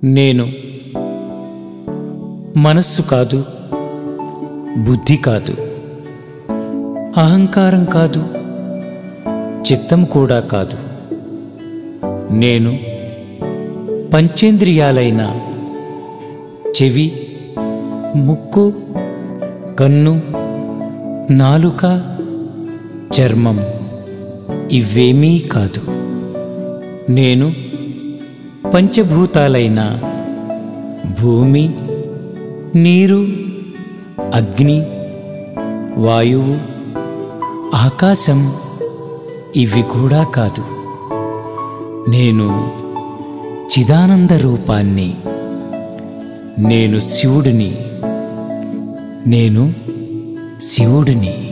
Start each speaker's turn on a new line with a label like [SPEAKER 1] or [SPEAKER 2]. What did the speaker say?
[SPEAKER 1] నేను మనస్సు కాదు, బుద్ధి కాదు, అహంకారం కాదు, చిత్తం కూడా కాదు. నేను పంచేంద్రియాలైన చెవి, ముక్కు, కన్ను, నాలుక, చర్మం ఇవేమీ కాదు. నేను పంచభూతాలైన భూమి, నీరు, అగ్ని, వాయువు, ఆకాశం ఇవి కూడా కాదు. నేను చిదానంద రూపాన్ని. నేను శివుడిని.